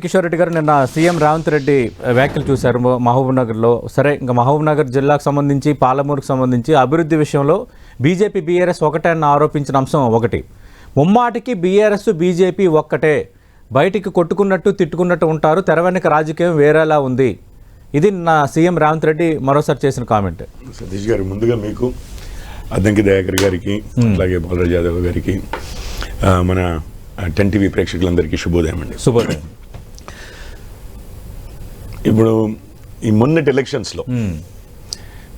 కిషోర్ రెడ్డి గారు నిన్న సీఎం రేవంత్ రెడ్డి వ్యాఖ్యలు చూశారు మహబూబ్ నగర్లో. సరే, ఇంకా మహబూబ్ నగర్ జిల్లాకు సంబంధించి పాలమూరుకు సంబంధించి అభివృద్ధి విషయంలో బీజేపీ బీఆర్ఎస్ ఒకటే అన్న ఆరోపించిన అంశం ఒకటి. ముమ్మాటికి బీఆర్ఎస్ బీజేపీ ఒక్కటే, బయటికి కొట్టుకున్నట్టు తిట్టుకున్నట్టు ఉంటారు, తెర వెనుక రాజకీయం వేరేలా ఉంది. ఇది నా సీఎం రేవంత్ రెడ్డి మరోసారి చేసిన కామెంట్. సతీష్ గారు, ముందుగా మీకు, అద్దంకి దయాకర్ గారికి, అలాగే బాలరాజ్ యాదవ్ గారికి, మన 10 టీవీ ప్రేక్షకులందరికీ శుభోదయం అండి. శుభోదయం. ఇప్పుడు ఈ మొన్నటి ఎలక్షన్స్లో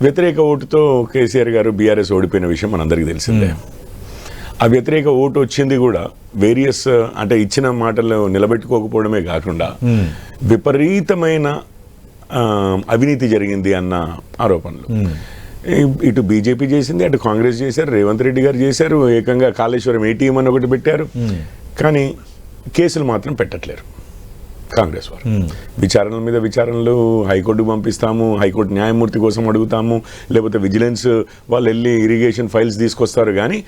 వ్యతిరేక ఓటుతో కేసీఆర్ గారు బీఆర్ఎస్ ఓడిపోయిన విషయం మనందరికీ తెలిసిందే. ఆ వ్యతిరేక ఓటు వచ్చింది కూడా వేరియస్, అంటే ఇచ్చిన మాటలు నిలబెట్టుకోకపోవడమే కాకుండా విపరీతమైన అవినీతి జరిగింది అన్న ఆరోపణలు ఇటు బీజేపీ చేసింది, అటు కాంగ్రెస్ చేశారు, రేవంత్ రెడ్డి గారు చేశారు. ఏకంగా కాళేశ్వరం ఏటీఎం అని ఒకటి పెట్టారు. కానీ కేసులు మాత్రం పెట్టట్లేరు కాంగ్రెస్ వారు. విచారణల మీద విచారణలు, హైకోర్టుకు పంపిస్తాము, హైకోర్టు న్యాయమూర్తి కోసం అడుగుతాము, లేకపోతే విజిలెన్స్ వాళ్ళు వెళ్ళి ఇరిగేషన్ ఫైల్స్ తీసుకొస్తారు, కానీ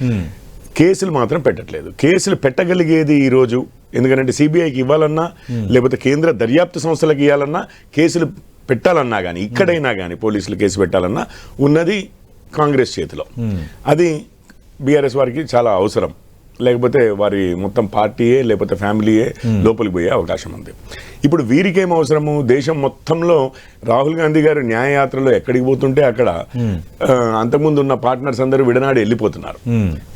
కేసులు మాత్రం పెట్టట్లేదు. కేసులు పెట్టగలిగేది ఈరోజు, ఎందుకంటే సిబిఐకి ఇవ్వాలన్నా లేకపోతే కేంద్ర దర్యాప్తు సంస్థలకు ఇవ్వాలన్నా, కేసులు పెట్టాలన్నా కానీ, ఇక్కడైనా కానీ పోలీసులు కేసు పెట్టాలన్నా ఉన్నది కాంగ్రెస్ చేతిలో. అది బీఆర్ఎస్ వారికి చాలా అవసరం. లేకపోతే వారి మొత్తం పార్టీయే లేకపోతే ఫ్యామిలీయే లోపలికి పోయే అవకాశం ఉంది. ఇప్పుడు వీరికేం అవసరము? దేశం మొత్తంలో రాహుల్ గాంధీ గారు న్యాయయాత్రలో ఎక్కడికి పోతుంటే అక్కడ అంతకుముందు ఉన్న పార్ట్నర్స్ అందరూ విడనాడి వెళ్ళిపోతున్నారు.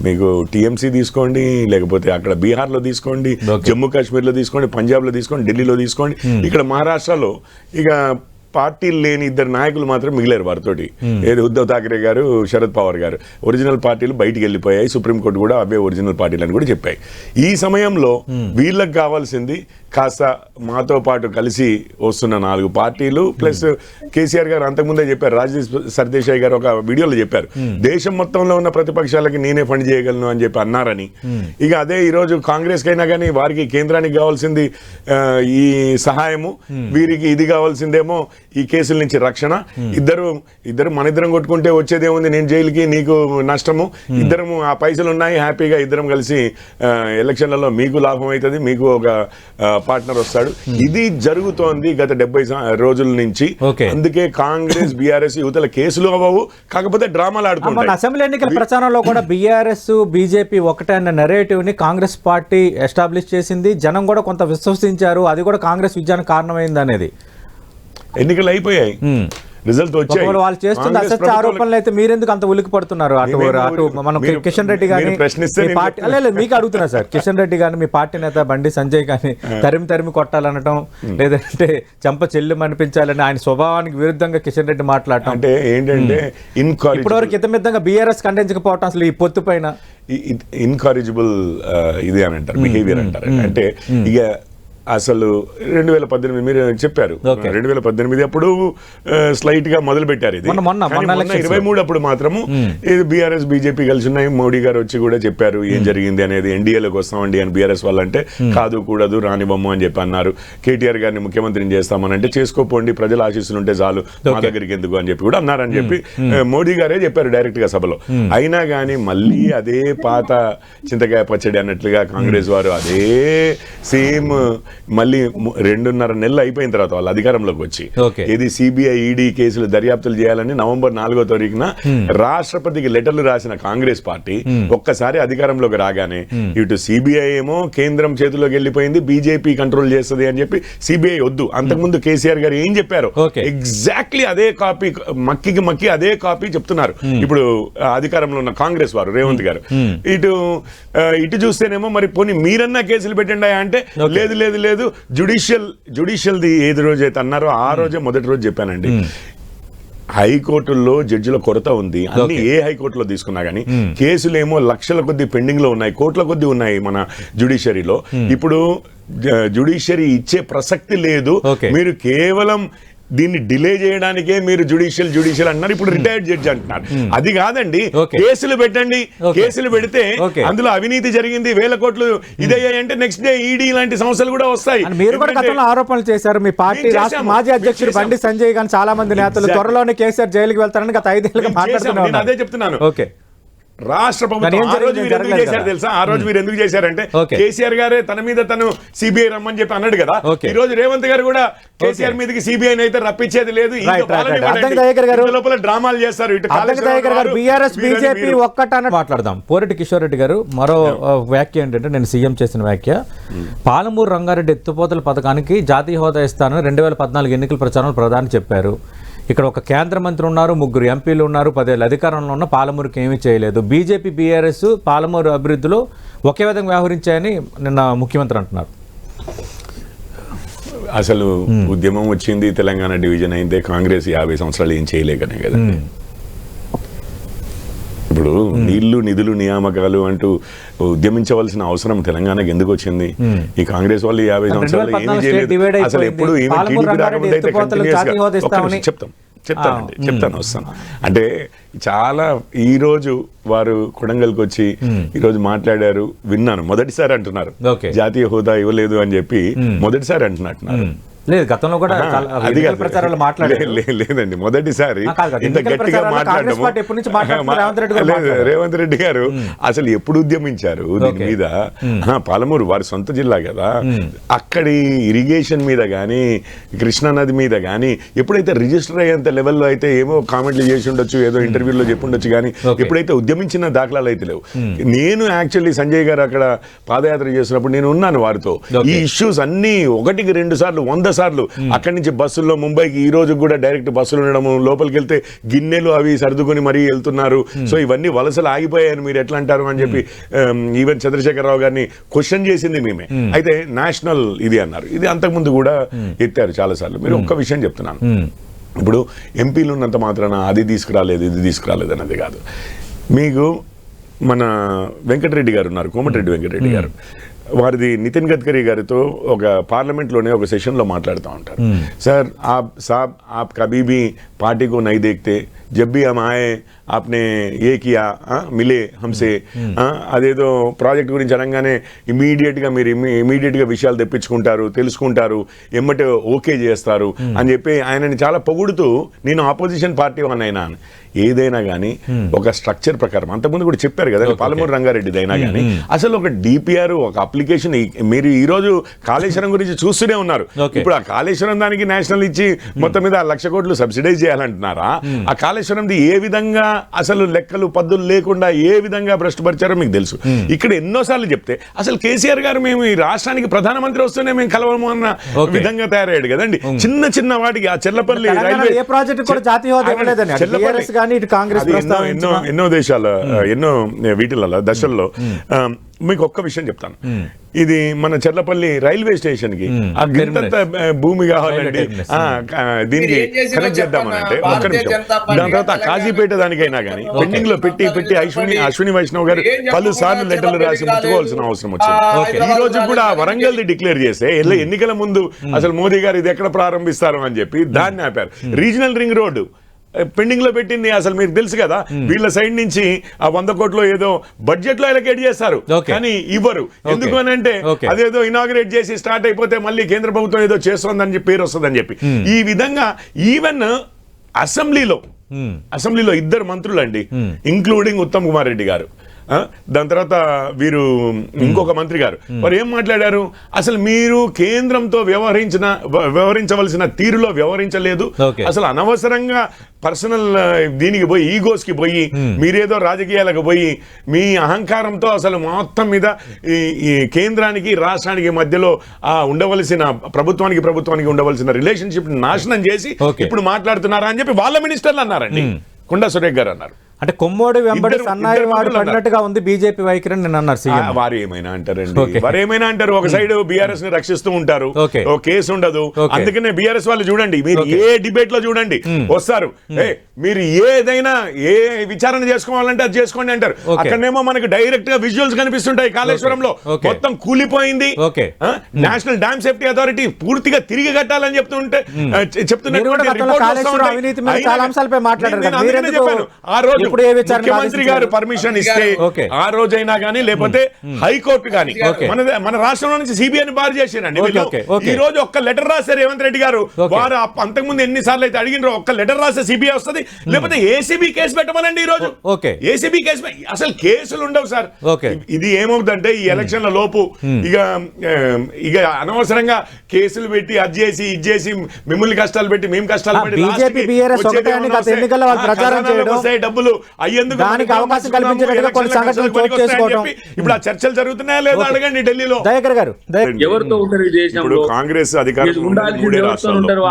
మీకు టీఎంసీ తీసుకోండి, లేకపోతే అక్కడ బీహార్లో తీసుకోండి, జమ్మూ కాశ్మీర్లో తీసుకోండి, పంజాబ్లో తీసుకోండి, ఢిల్లీలో తీసుకోండి, ఇక్కడ మహారాష్ట్రలో ఇక పార్టీలు లేని 2 నాయకులు మాత్రం మిగిలారు వారితోటి. ఏది ఉద్ధవ్ ఠాక్రే గారు, శరద్ పవార్ గారు. ఒరిజినల్ పార్టీలు బయటికి వెళ్ళిపోయాయి, సుప్రీంకోర్టు కూడా అవే ఒరిజినల్ పార్టీలు అని కూడా చెప్పాయి. ఈ సమయంలో వీళ్ళకి కావాల్సింది కాస్త మాతో పాటు కలిసి వస్తున్న 4 పార్టీలు ప్లస్ కేసీఆర్ గారు అంతకుముందే చెప్పారు, రాజేష్ సర్దేశాయ్ గారు ఒక వీడియోలో చెప్పారు, దేశం మొత్తంలో ఉన్న ప్రతిపక్షాలకి నేనే ఫండ్ చేయగలను అని చెప్పి అన్నారని. ఇక అదే ఈరోజు కాంగ్రెస్ కైనా కానీ వారికి కేంద్రానికి కావాల్సింది ఈ సహాయము, వీరికి ఇది కావాల్సిందేమో ఈ కేసుల నుంచి రక్షణ. ఇద్దరు మన ఇద్దరం కొట్టుకుంటే వచ్చేదేముంది, నేను జైలుకి నీకు నష్టము, ఇద్దరము ఆ పైసలు ఉన్నాయి, హ్యాపీగా ఇద్దరం కలిసి ఎలక్షన్లలో మీకు లాభం అవుతుంది, మీకు ఒక పార్ట్నర్ వస్తాడు. ఇది జరుగుతోంది గత 70 రోజుల నుంచి. అందుకే కాంగ్రెస్ బీఆర్ఎస్ యువతల కేసులు అవ్వవు, కాకపోతే డ్రామాలు ఆడుకుంటారు. అసెంబ్లీ ఎన్నికల ప్రచారంలో కూడా బీఆర్ఎస్ బీజేపీ ఒకటే అన్న నెరేటివ్ ని కాంగ్రెస్ పార్టీ ఎస్టాబ్లిష్ చేసింది. జనం కూడా కొంత విశ్వసించారు. అది కూడా కాంగ్రెస్ విజయానికి కారణమైంది అనేది. ఎన్నికలు అయిపోయాయి, రిజల్ట్ వచ్చాయి. వాళ్ళు చేస్తున్న అసత్య ఆరోపణలు అయితే మీరెందుకు అంత ఉలికి పడుతున్నారు? అటు మనం కిషన్ రెడ్డి గాని మీకు అడుగుతున్నా సార్, కిషన్ రెడ్డి గాని మీ పార్టీ నేత బండి సంజయ్ గాని తరిమి కొట్టాలనటం, లేదంటే చెంప చెల్లిం అనిపించాలని ఆయన స్వభావానికి విరుద్ధంగా కిషన్ రెడ్డి మాట్లాడటం, అంటే ఏంటంటే ఇప్పటివరకు ఇతమిద్దంగా బీఆర్ఎస్ ఖండించకపోవటం, అసలు ఈ పొత్తు పైన ఇన్కారిజిబుల్ ఇది అని అంటారు, బిహేవియర్ అంటారు. అంటే ఇక అసలు 2018 మీరు చెప్పారు, 2018 అప్పుడు స్లైట్ గా మొదలు పెట్టారు. ఇది 23 అప్పుడు మాత్రము ఇది బీఆర్ఎస్ బీజేపీ కలిసి ఉన్నాయి. మోడీ గారు వచ్చి కూడా చెప్పారు ఏం జరిగింది అనేది, ఎన్డీఏలోకి వస్తామండి అని బీఆర్ఎస్ వాళ్ళంటే కాదు కూడదు రానివ్వము అని చెప్పి అన్నారు. కేటీఆర్ గారిని ముఖ్యమంత్రిని చేస్తామని అంటే చేసుకోపోండి, ప్రజల ఆశీస్సులు ఉంటే చాలు, మా దగ్గరికి ఎందుకు అని చెప్పి కూడా అన్నారని చెప్పి మోడీ గారే చెప్పారు డైరెక్ట్ గా సభలో. అయినా కానీ మళ్ళీ అదే పాత చింతకాయ పచ్చడి అన్నట్లుగా కాంగ్రెస్ వారు అదే సేమ్ మళ్ళీ 2.5 నెలలు అయిపోయిన తర్వాత వాళ్ళు అధికారంలోకి వచ్చి ఇది సిబిఐ ఈడీ కేసులు దర్యాప్తులు చేయాలని నవంబర్ 4వ తారీఖున రాష్ట్రపతికి లెటర్లు రాసిన కాంగ్రెస్ పార్టీ ఒక్కసారి అధికారంలోకి రాగానే ఇటు సిబిఐ ఏమో కేంద్రం చేతిలోకి వెళ్ళిపోయింది, బీజేపీ కంట్రోల్ చేస్తుంది అని చెప్పి సిబిఐ వద్దు. అంతకుముందు కేసీఆర్ గారు ఏం చెప్పారు ఎగ్జాక్ట్లీ అదే కాపీ, మక్కి అదే కాపీ చెప్తున్నారు ఇప్పుడు అధికారంలో ఉన్న కాంగ్రెస్ వారు, రేవంత్ గారు. ఇటు చూస్తేనేమో మరి పోనీ మీరన్నా కేసులు పెట్టండి అంటే లేదు లేదు లేదు, జుడిషియల్ది ఏది రోజు అయితే అన్నారో ఆ రోజే మొదటి రోజు చెప్పానండి. హైకోర్టుల్లో జడ్జిల కొరత ఉంది. అన్ని ఏ హైకోర్టులో తీసుకున్నా గానీ కేసులేమో లక్షల కొద్ది పెండింగ్ లో ఉన్నాయి, కోట్ల కొద్ది ఉన్నాయి మన జ్యుడిషియరీలో. ఇప్పుడు జ్యుడిషియరీ ఇచ్చే ప్రసక్తి లేదు. మీరు కేవలం దీన్ని డిలే చేయడానికే మీరు జ్యుడిషియల్ అన్నారు. ఇప్పుడు రిటైర్డ్ జడ్జి అంటున్నారు. అది కాదండి, కేసులు పెట్టండి. కేసులు పెడితే అందులో అవినీతి జరిగింది, 1000 కోట్లు ఇదయ్యాయంటే నెక్స్ట్ డే ఈడీ లాంటి సంస్థలు కూడా వస్తాయి. మీరు కూడా గతంలో ఆరోపణలు చేశారు. మీ పార్టీ రాష్ట్ర మాజీ అధ్యక్షుడు బండి సంజయ్ గాని చాలా మంది నేతలు త్వరలోనే కేసీఆర్ జైలుకి వెళ్తారని గత 5 ఏళ్ళుగా మాట్లాడుతున్నారు. అదే చెప్తున్నాను. ఓకే, రాష్ట్ర కానీ ప్రభుత్వం ఏం ఆ రోజు జరిగింది? మీరు ఎందుకు జరగలేదు చేశారు కదా. తెలుసా? ఆ రోజు మీరు ఎందుకు చేశారంటే ఓకే. కేసీఆర్ గారే తన మీద తను సిబిఐ రమ్మని చెప్పి అన్నాడు కదా. ఓకే. ఈ రోజు రేవంత్ గారు కూడా కేసీఆర్ మీదకి సిబిఐ అయితే రప్పించేది లేదు. ఇంకా రైట్, రైట్, పాలన రైట్. ఇవ్వడండి. అద్దంకి దయాకర్ గారు ఇంత లోపల డ్రామాలు చేస్తారు. ఇటు అద్దంకి దయాకర్ గారు బీఆర్ఎస్ బీజేపీ ఒక్కటన్న మాట్లాడదాం. పోరెడ్డి కిషోర్ రెడ్డి గారు మరో వ్యాఖ్య ఏంటంటే, నేను సీఎం చేసిన వ్యాఖ్య, పాలమూరు రంగారెడ్డి ఎత్తుపోతల పథకానికి జాతీయ హోదా ఇస్తానని 2014 ఎన్నికల ప్రచారంలో ప్రధాని చెప్పారు. ఇక్కడ ఒక కేంద్ర మంత్రి ఉన్నారు, 3 ఎంపీలు ఉన్నారు, 10 ఏళ్ళ అధికారంలో ఉన్న పాలమూరుకి ఏమీ చేయలేదు. బీజేపీ బీఆర్ఎస్ పాలమూరు అభివృద్ధిలో ఒకే విధంగా వ్యవహరించాయని నిన్న ముఖ్యమంత్రి అంటున్నారు. అసలు ఉద్యమం వచ్చింది, తెలంగాణ డివిజన్ అయిందే, కాంగ్రెస్ 50 సంవత్సరాలు ఏం చేయలేకనే కదా. ఇప్పుడు నీళ్లు నిధులు నియామకాలు అంటూ ఉద్యమించవలసిన అవసరం తెలంగాణకి ఎందుకు వచ్చింది? ఈ కాంగ్రెస్ వాళ్ళు 50 సంవత్సరాలు ఏమీ చేయలేదు. అసలు ఎప్పుడు చెప్తాను వస్తాను. అంటే చాలా ఈ రోజు వారు కొడంగల్కి వచ్చి ఈ రోజు మాట్లాడారు, విన్నాను. మొదటిసారి అంటున్నారు జాతీయ హోదా ఇవ్వలేదు అని చెప్పి, మొదటిసారి అంటున్నట్టున్నారు. లేదు, గతంలో కూడా ప్రచారాలు మాట్లాడారు. లేదండి, మొదటిసారి ఇంత గట్టిగా మాట్లాడడం రేవంత్ రెడ్డి గారు అసలు ఎప్పుడు ఉద్యమించారు దీని మీద? పాలమూరు వారి సొంత జిల్లా కదా, అక్కడి ఇరిగేషన్ మీద కానీ కృష్ణా నది మీద కానీ ఎప్పుడైతే రిజిస్టర్ అయ్యేంత లెవెల్లో అయితే ఏమో కామెంట్లు చేసి ఉండొచ్చు, ఏదో ఇంటర్వ్యూలో చెప్పి ఉండొచ్చు, కానీ ఎప్పుడైతే ఉద్యమించిన దాఖలాలు అయితే లేవు. నేను యాక్చువల్లీ సంజయ్ గారు అక్కడ పాదయాత్ర చేసినప్పుడు నేను ఉన్నాను వారితో. ఈ ఇష్యూస్ అన్ని 1-2 సార్లు 100 సార్లు అక్కడి నుంచి బస్సుల్లో ముంబైకి ఈ రోజు కూడా డైరెక్ట్ బస్సులు ఉండడము, లోపలికి వెళ్తే గిన్నెలు అవి సర్దుకొని మరీ వెళ్తున్నారు. సో ఇవన్నీ వలసలు ఆగిపోయాయని మీరు ఎట్లా అంటారు అని చెప్పి ఈవెన్ చంద్రశేఖరరావు గారిని క్వశ్చన్ చేసింది మేమే. అయితే నేషనల్ ఇది అన్నారు. ఇది అంతకుముందు కూడా ఎత్తారు చాలాసార్లు. మీరు ఒక్క విషయం చెప్తున్నాను, ఇప్పుడు ఎంపీలు ఉన్నంత మాత్రాన అది తీసుకురాలేదు ఇది తీసుకురాలేదు అన్నది కాదు. మీకు మన వెంకటరెడ్డి గారు ఉన్నారు, కోమటిరెడ్డి వెంకటరెడ్డి గారు, వారిది నితిన్ గడ్కరీ గారితో ఒక పార్లమెంట్లోనే ఒక సెషన్లో మాట్లాడుతూ ఉంటారు. సార్ సాబ్ आप कभी भी पार्टी को नहीं देखते, जब भी हम आए आपने ये किया, మిలే హంసే, అదేదో ప్రాజెక్ట్ గురించి అనగానే ఇమీడియట్గా మీరు ఇమీడియట్గా విషయాలు తెప్పించుకుంటారు, తెలుసుకుంటారు, ఎమ్మటే ఓకే చేస్తారు అని చెప్పి ఆయనని చాలా పొగుడుతూ, నేను ఆపోజిషన్ పార్టీ అయినా ఏదైనా కానీ ఒక స్ట్రక్చర్ ప్రకారం అంతకుముందు కూడా చెప్పారు కదా, పాలమూరు రంగారెడ్డి అయినా కానీ అసలు ఒక డిపిఆర్ ఒక అప్లికేషన్. మీరు ఈ రోజు కాళేశ్వరం గురించి చూస్తూనే ఉన్నారు. ఇప్పుడు ఆ కాళేశ్వరం దానికి నేషనల్ ఇచ్చి మొత్తం మీద 1,00,000 కోట్లు సబ్సిడైజ్ చేయాలంటున్నారా? ఆ కాళేశ్వరంది ఏ విధంగా అసలు లెక్కలు పద్దులు లేకుండా ఏ విధంగా భ్రష్టుపరిచారో మీకు తెలుసు. ఇక్కడ ఎన్నోసార్లు చెప్తే అసలు కేసీఆర్ గారు మేము ఈ రాష్ట్రానికి ప్రధానమంత్రి వస్తూనే మేము కలవము అన్న విధంగా తయారయ్యాడు కదండి. చిన్న చిన్న వాటికి ఆ చెర్లపల్లి రైల్వే ఎన్నో దేశాల ఎన్నో వీటిలలో దశల్లో మీకు ఒక్క విషయం చెప్తాను. ఇది మన చెర్లపల్లి రైల్వే స్టేషన్ కి ఆ గింతంత భూమి కావాలండి, దీనికి కనెక్ట్ చేద్దామని అంటే ఒక్క నిమిషం. దాని తర్వాత కాజీపేట దానికైనా కానీ పెండింగ్ లో పెట్టి అశ్విని వైష్ణవ్ గారు పలు సార్లు లెటర్లు రాసి ముట్టుకోవాల్సిన అవసరం వచ్చింది. ఈ రోజు కూడా వరంగల్ ది డిక్లేర్ చేస్తే ఎన్నికల ముందు అసలు మోదీ గారు ఇది ఎక్కడ ప్రారంభిస్తారు అని చెప్పి దాన్ని ఆపారు. రీజనల్ రింగ్ రోడ్డు పెండింగ్ లో పెట్టింది. అసలు మీకు తెలుసు కదా, వీళ్ళ సైడ్ నుంచి ఆ 100 కోట్లు ఏదో బడ్జెట్ లో అలొకేట్ చేస్తారు, కానీ ఇవ్వరు. ఎందుకు అని అంటే అదేదో ఇనాగ్రేట్ చేసి స్టార్ట్ అయిపోతే మళ్ళీ కేంద్ర ప్రభుత్వం ఏదో చేస్తుందని చెప్పి పేరు వస్తుందని చెప్పి. ఈ విధంగా ఈవెన్ అసెంబ్లీలో 2 మంత్రులు అండి, ఇంక్లూడింగ్ ఉత్తమ్ కుమార్ రెడ్డి గారు, దాని తర్వాత వీరు ఇంకొక మంత్రి గారు, వారు ఏం మాట్లాడారు? అసలు మీరు కేంద్రంతో వ్యవహరించవలసిన తీరులో వ్యవహరించలేదు. అసలు అనవసరంగా పర్సనల్ దీనికి పోయి ఈగోస్ కి పోయి మీరేదో రాజకీయాలకు పోయి మీ అహంకారంతో అసలు మొత్తం మీద ఈ కేంద్రానికి రాష్ట్రానికి మధ్యలో ఉండవలసిన ప్రభుత్వానికి ఉండవలసిన రిలేషన్షిప్ నాశనం చేసి ఇప్పుడు మాట్లాడుతున్నారా అని చెప్పి వాళ్ళ మినిస్టర్లు అన్నారండి. కొండా సురేఖ్ గారు అన్నారు. అంటే కొమ్మోడి వెంబడి సన్నాయి వాడు పడినట్టుగా ఉంది బీజేపీ వైఖరి అని అన్నారు సీఎం. వారు ఏమైనా అంటారు, ఒక సైడ్ బీఆర్ఎస్ ని రక్షిస్తూ ఉంటారు, కేసు ఉండదు. అందుకనే బీఆర్ఎస్ వాళ్ళు చూడండి, మీరు ఏ డిబేట్ లో చూడండి వస్తారు, మీరు ఏదైనా ఏ విచారణ చేసుకోవాలంటే అది చేసుకోండి అంటారు. అక్కడనేమో మనకు డైరెక్ట్ గా విజువల్స్ కనిపిస్తుంటాయి. కాళేశ్వరంలో మొత్తం కూలిపోయింది, నేషనల్ డ్యామ్ సేఫ్టీ అథారిటీ పూర్తిగా తిరిగి కట్టాలని చెప్తున్నారు. ఆ రోజు ఇప్పుడు ఏ విచారణ ముఖ్యమంత్రి గారు పర్మిషన్ ఇస్తే ఓకే. ఆ రోజైనా కానీ లేకపోతే హైకోర్టు కానీ ఓకే. మన రాష్ట్రంలో నుంచి సిబిఐని బార్ చేసారండి ఓకే, ఓకే, ఓకే. ఈ రోజు ఒక్క లెటర్ రాశారు రేవంత్ రెడ్డి గారు. ఓకే. వారు అంతకుముందు ఎన్నిసార్లు అయితే అడిగినారో ఒక్క లెటర్ రాస్తే సిబిఐ వస్తుంది, లేకపోతే ఏసీబీ కేసు పెట్టమనండి. ఈ రోజు ఓకే. ఏసీబీ కేసు అసలు కేసులు ఉండవు సార్. ఓకే. ఇది ఏమవుతుందంటే ఈ ఎలక్షన్ల లోపు ఇక అనవసరంగా కేసులు పెట్టి అది చేసి ఇది చేసి మిమ్మల్ని కష్టాలు పెట్టి మేము కష్టాలు పెట్టి బీజేపీ బీఆర్ఎస్ ఒకటే అని గత ఎన్నికల్లో వాళ్ళు ప్రచారం చేయడం, డబ్బులు అయ్యేందుకు దానికి అవకాశం కల్పించేటట్టుగా కొన్ని సంఘటనలు చోటు చేసుకోవడం. ఇప్పుడు ఆ చర్చలు జరుగుతున్నాయా లేదా అడగండి ఢిల్లీలో. దయాకర్ గారు, ఎవరితో ఉంటారు ఈ దేశంలో? ఇప్పుడు కాంగ్రెస్ అధికారంలో ఉన్న మూడే రాష్ట్రాల్లో,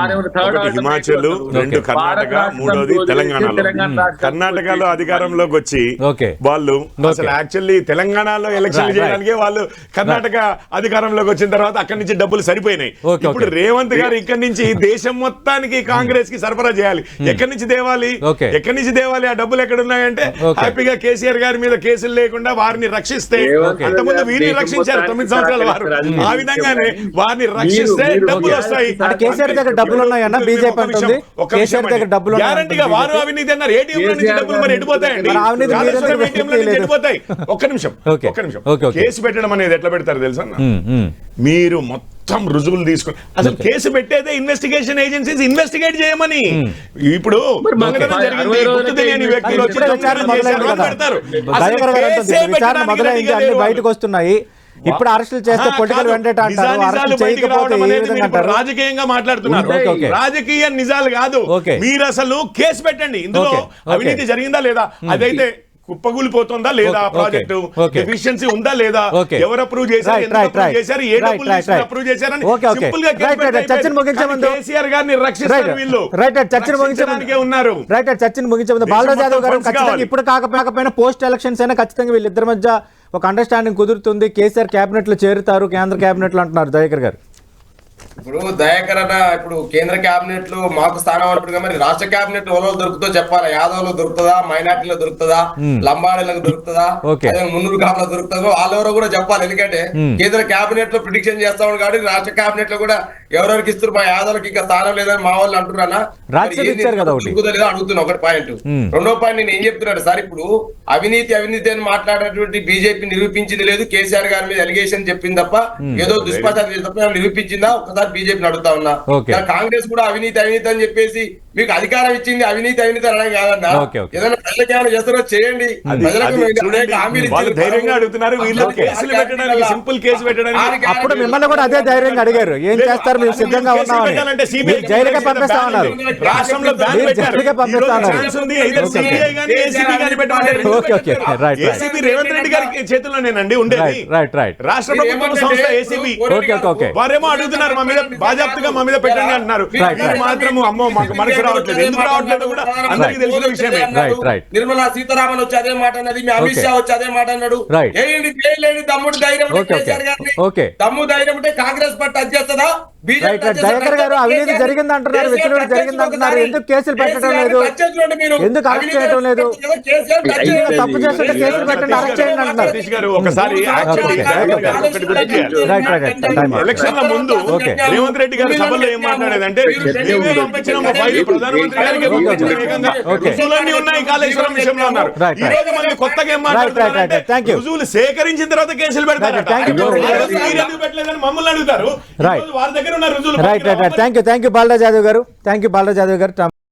ఒకటి హిమాచల్, రెండు కర్ణాటక, మూడోది తెలంగాణలో. కర్ణాటకలో అధికారంలోకి వచ్చి వాళ్ళు అసలు యాక్చువల్లీ తెలంగాణలో ఎలక్షన్ చేయడానికి వాళ్ళు కర్ణాటక అధికారంలోకి వచ్చిన తర్వాత అక్కడి నుంచి డబ్బులు సరిపోయినాయి. ఇప్పుడు రేవంత్ గారు ఇక్కడి నుంచి దేశం మొత్తానికి కాంగ్రెస్ కి సరఫరా చేయాలి. ఎక్కడి నుంచి దేవాలి, ఎక్కడి నుంచి దేవాలి? ఆ డబ్బులు ఎక్కడ ఉన్నాయంటే హ్యాపీగా కేసీఆర్ గారి మీద కేసులు లేకుండా వారిని రక్షిస్తే, అంతకుముందు వీరిని రక్షించారు 9 సంవత్సరాల వారు, ఆ విధంగానే వారిని రక్షిస్తే డబ్బులు వస్తాయి. కేసీఆర్ దగ్గర డబ్బులు ఉన్నాయన్నా బీజేపీ అంటుంది. కేసీఆర్ దగ్గర డబ్బులు గ్యారంటీగా వారు అవినీతి అన్నారు. ఏటీఎం నుంచి డబ్బులు మరి ఎడిపోతాయండి, ఎడిపోతాయి. ఒక్క నిమిషం. కేసు పెట్టడం అనేది ఎట్లా పెడతారు తెలుసా? మీరు మొత్తం రుజువులు తీసుకుని అసలు కేసు పెట్టేదే ఇన్వెస్టిగేషన్ ఏజెన్సీస్ ఇన్వెస్టిగేట్ చేయమని. ఇప్పుడు మంగళవారం జరిగింది, గుర్తు తెలియని వ్యక్తులు వచ్చి మొదలైంది, అన్ని బయటకు వస్తున్నాయి. ఇప్పుడు అరెస్టులు చేస్తే పొలిటికల్ వెండేటా అంటారు, అరెస్టులు చేయకపోతే ఏ విధంగా అంటారు? రాజకీయంగా మాట్లాడుతున్నారు. రాజకీయ నిజాలు కాదు. మీరు అసలు కేసు పెట్టండి, ఇందులో అవినీతి జరిగిందా లేదా, అదైతే కుప్పగూలిపోతుందా లేదా, ప్రాజెక్టు ఎఫిషియన్సీ ఉందా లేదా, ఎవరు అప్రూవ్ చేశారు, ఏ డబ్బులు అప్రూవ్ చేశారని సింపుల్ గా కేసీఆర్ గారిని రక్షిస్తారు వీళ్ళు. రక్షించడానికే ఉన్నారు. చర్చను ముగించే ముందు బాలరాజు యాదవ్ గారు, ఖచ్చితంగా ఇప్పుడు కాకపోయినా పోస్ట్ ఎలక్షన్స్ అయినా ఖచ్చితంగా వీళ్ళిద్దరి మధ్య ఒక అండర్స్టాండింగ్ కుదురుతుంది, కేసీఆర్ కేబినెట్ లో చేరుతారు, కేంద్ర కేబినెట్ లో అంటున్నారు దయాకర్ గారు. ఇప్పుడు దయాకర్ అన్న ఇప్పుడు కేంద్ర కేబినెట్ లో మాకు స్థానం అంటుగా, మరి రాష్ట్ర కేబినెట్ ఎవరో దొరుకుతుందో చెప్పాలి. యాదవ్లో దొరుకుతుందా, మైనార్టీలో దొరుకుతుందా, లంబాడీలకు దొరుకుతుందా, మున్నూరు కాపులో దొరుకుతుందో వాళ్ళెవరో కూడా చెప్పాలి. ఎందుకంటే కేంద్ర కేబినెట్ లో ప్రిడిక్షన్ చేస్తామని కాబట్టి రాష్ట్ర కేబినెట్ లో కూడా ఎవరెవరికి ఇస్తారు, మా యాదవ్కి ఇంకా స్థానం లేదని మా వాళ్ళు అంటున్నారా లేదా అడుగుతున్నా. ఒకటి పాయింట్. రెండో పాయింట్ నేను ఏం చెప్తున్నాను సార్, ఇప్పుడు అవినీతి అని మాట్లాడేటువంటి బీజేపీ నిరూపించింది లేదు, కేసీఆర్ గారి మీద ఎలిగేషన్ చెప్పింది తప్ప, ఏదో దుష్ప్రచారం తప్ప నిరూపించిందా ఒకసారి బీజేపీ అడుగుతా ఉన్నా. కాంగ్రెస్ కూడా అవినీతి అని చెప్పేసి మీకు అధికారం ఇచ్చింది, అవినీతి అనడం కాదన్నా. ఏదైనా ప్రజలకు ఏమైనా చేస్తారో చేయండి. ధైర్యంగా అడుగుతున్నారు, సింపుల్ కేసు పెట్టడానికి. అప్పుడు మిమ్మల్ని కూడా అదే ధైర్యంగా అడిగారు, ఏం చేస్తారు మేము సిద్ధంగా ఉన్నామని. జైలుకే పంపిస్తా ఉన్నారు, రాష్ట్రంలో జైలుకే పంపిస్తా ఉన్నారు. ఏసీబీ రేవంత్ రెడ్డి గారి చేతుల్లోనేనండి ఉండేది. రాష్ట్ర ప్రభుత్వం సంస్థ ఏసీబీ. వారేమో అడుగుతున్నారు మా మీద బాజాప్తుగా మా మీద పెట్టండి అంటున్నారు. మాత్రం అమ్మో మాకు మనసు రావట్లేదు, ఎందుకు రావట్లేదు కూడా అందరికీ తెలిసిన విషయమే. నిర్మలా సీతారామన్ వచ్చి అదే మాట అన్నది, మీ అమిత్ షా వచ్చి అదే మాట అన్నాడు. తమ్ముడు ధైర్యం తమ్ము ధైర్యం ఉంటే కాంగ్రెస్ పార్టీ అధ్యక్షదా, దయాకర్ గారు అవినీతి జరిగింది అంటున్నారు, విచ్ఛిన్నం జరిగింది అంటున్నారు, ఎందుకు కేసులు పెట్టడం లేదు, ఎందుకు అరెస్ట్ చేయడం లేదు, తప్పు చేస్తుంటే కేసులు పెట్టండి, అరెస్ట్ చేయండి అంటున్నారు. ఎలక్షన్ల ముందు రేవంత్ రెడ్డి గారి సభలో ఏం మాట్లాడేదంటే, ప్రధానమంత్రి గారికి ఉన్నాయి కాళేశ్వరం విషయంలో అన్నారు. ఈ రోజు మళ్ళీ కొత్తగా ఏం మాట్లాడుతున్నారు, రుజువులు సేకరించిన తర్వాత కేసులు పెడతారు. పెట్టలేదని మమ్మల్ని అడుగుతారు. వారి దగ్గర ఉన్న రుజువులు. థ్యాంక్ యూ బాలరాజ్ యాదవ్ గారు.